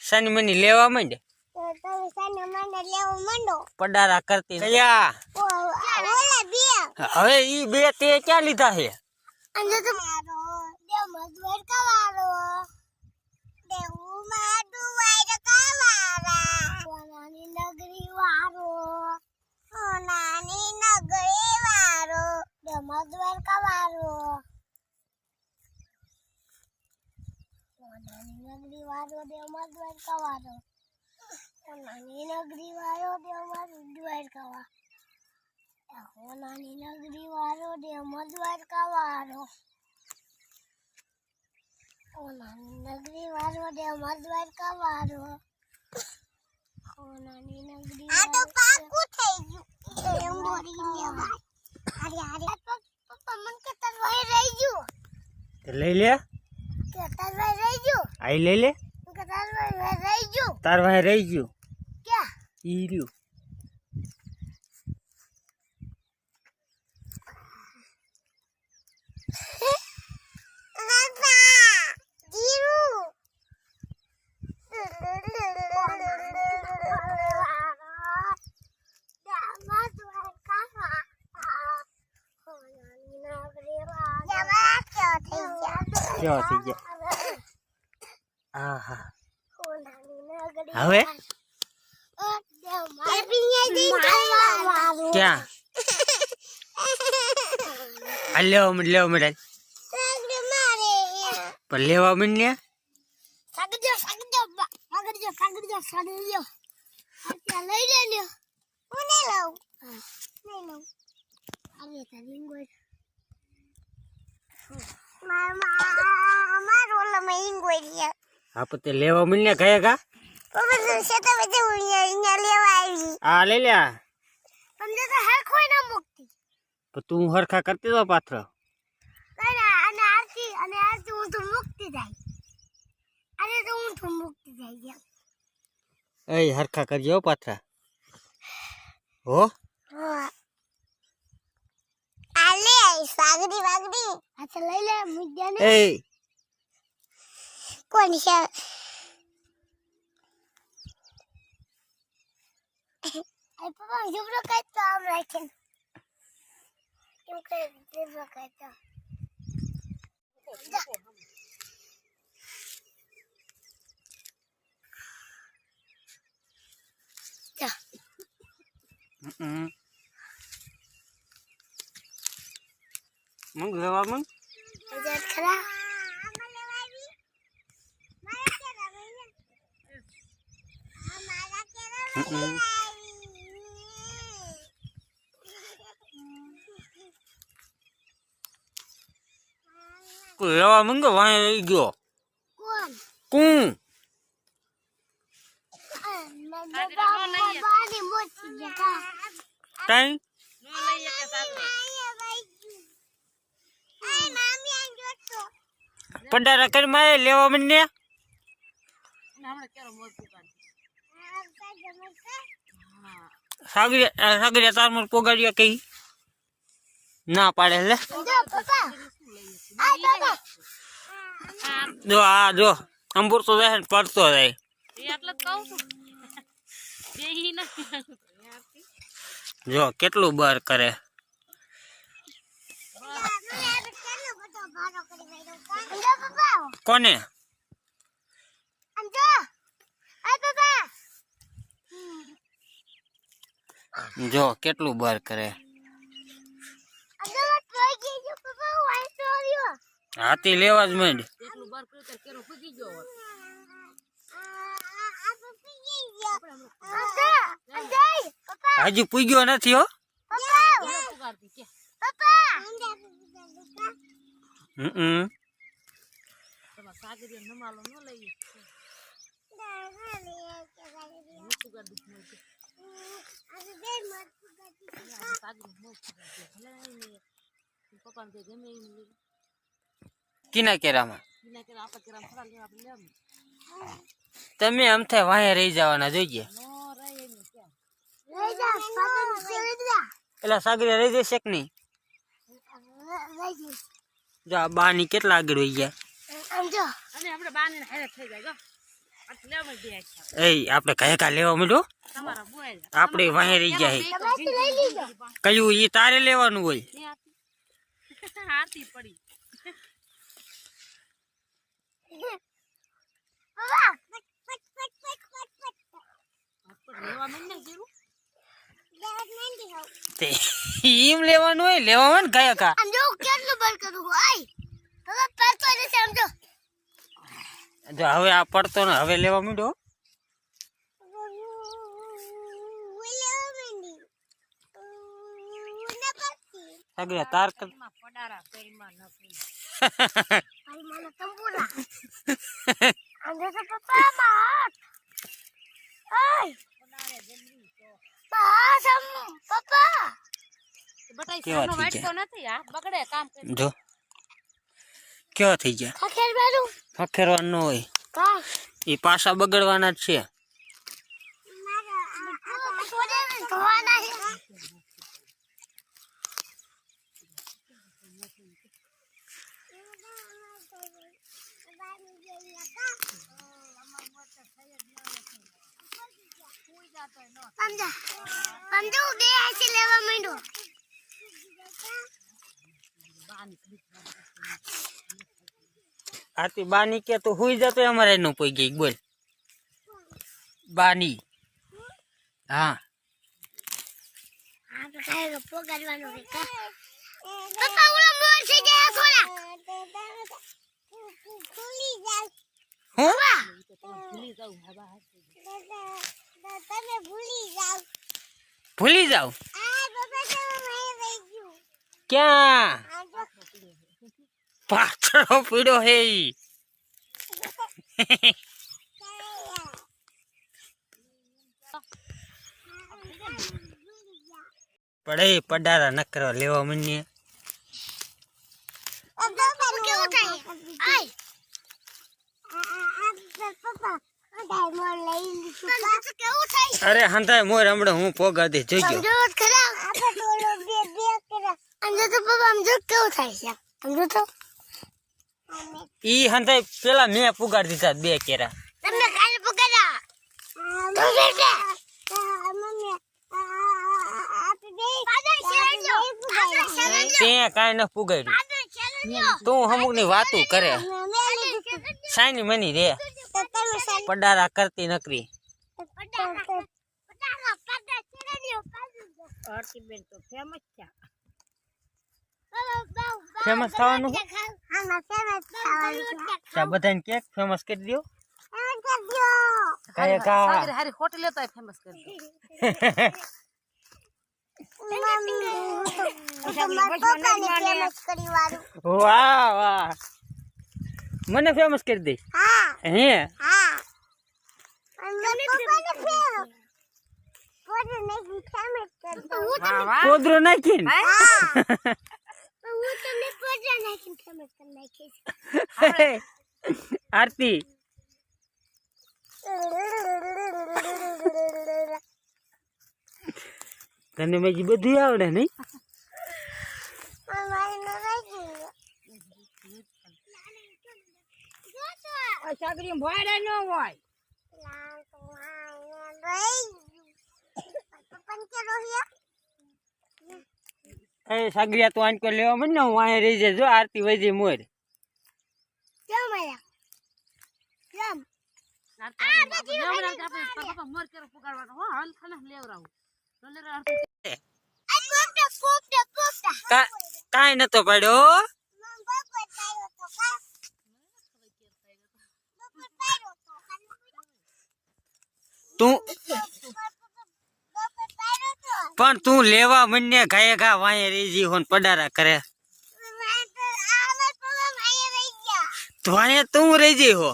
શનિ મને લેવા માંડે પડારા કરતી કયા હવે ઈ બે તે ક્યાં લીધા છે નગરી વાળો દેવમાં દ્વારકા વાળો નાની નગરી વાળો દેવમાં દ્વારકા વાળો નાની નગરી વાળો દેવમાં દ્વારકા વાળો નાની નગરી વાળો દેવમાં દ્વારકા વાળો નાની નગરી આ તો પાકું થઈ ગયું એમ બોરી લેવા અરે અરે પપ્પા મન કે તરવાઈ રહી ગયું લઈ લે આઈ લઈ લે તાર ભાઈ રહી ગયું ઈ રહ્યું કેવા થઈ ગયા આહા હવે ક્યાં આ લેવા મળે પણ લેવા મળે હા પણ તે લેવા મળે ગયા કા આ લઈ લે પણ તું હરખા કરતી તો પાત્ર એ હરખા કરજો પાથરા હો સાગરી વાગડી અચ્છા લઈ લે મુદ્દા ને એ કોણ છે ay papa jubro kaito am raken yung jubro kaito ya mong lewa mong ajar kara લેવા મંગો વાય રહી ગયો કોણ કોણ બાની મોટી જગા કઈ પડારા કરી મારે લેવા મને સાગરિયા તાર મને પોગાડ્યા કઈ ના પાડે લે જો આ જો અંબુર તો જાય પડતો જાય જો કેટલું બર કરે કોને જો કેટલું બર કરે હાથી લેવા જ માંડ હજી પૂગ્યો નથી હો કિના કેરામાં તમે આમ થાય વાહે રહી જવાના જોઈએ એટલે સાગરિયા રહી જશે કે નહીં જો આ બાની કેટલા આગળ હોય ગયા અને આપણે બાને હારે થઈ જાય એ આપણે કયા કા લેવા માંડો આપણે વાહે રહી જાય કયું ઈ તારે લેવાનું હોય એમ લેવાનું હોય લેવા હોય ને કયા કા જો હવે આ પડતો ને હવે લેવા માંડો સગડા તાર કર જો કેવા થઈ ગયા ખખેરવાનું ન હોય એ પાછા બગડવાના જ છે આરતી બાની કે તો હુઈ જતો અમારે નો પોઈ ગઈ બોલ બાની હા ભૂલી જાવ ક્યાં પાછળો પીડો હે પડે પડારા ન કરવા લેવા મને અરે હંધાય મોર હમણાં હું પોગા દે જોજો ઈ હંધાય પેલા મેં પુગાડી દીધા બે કેરા તે કાઈ ન પુગાડ્યું તું અમુક ની વાતું કરે સાઈની મની રે પડારા કરતી નકરી ફેમસ થવાનું બધાને કેક ફેમસ કરી દો કયા કા હારી હોટલ લેતા ફેમસ કરી દો વાહ વાહ મને ફેમસ કરી દે હે કોદરો નાખી આરતી તને મેજી બધું આવડે નઈ સાગરી ભોયડા ન હોય એ સાગરિયા તું આંકો લેવા મને ને હું અહીંયા રહી જાય જો આરતી વજે મોર કાઈ નતો પડ્યો તું પણ તું લેવા મને ગાય ગા વાય રેજી હોન પડારા કરે તો અહીંયા તું રેજી હો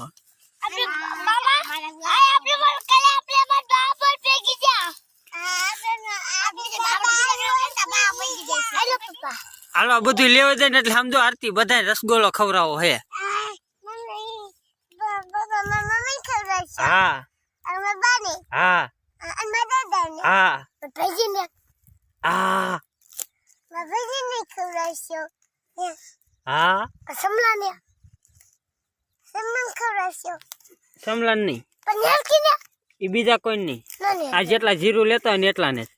હાલો બધું લેવા જાય ને એટલે સમજો આરતી બધા રસગોલો ખવડાવો હે હા હા હા હા સમલા નહીં નેલકી ને એ બીજા કોઈ નહીં ના ને આ જેટલા જીરું લેતા હોય ને એટલા ને જ.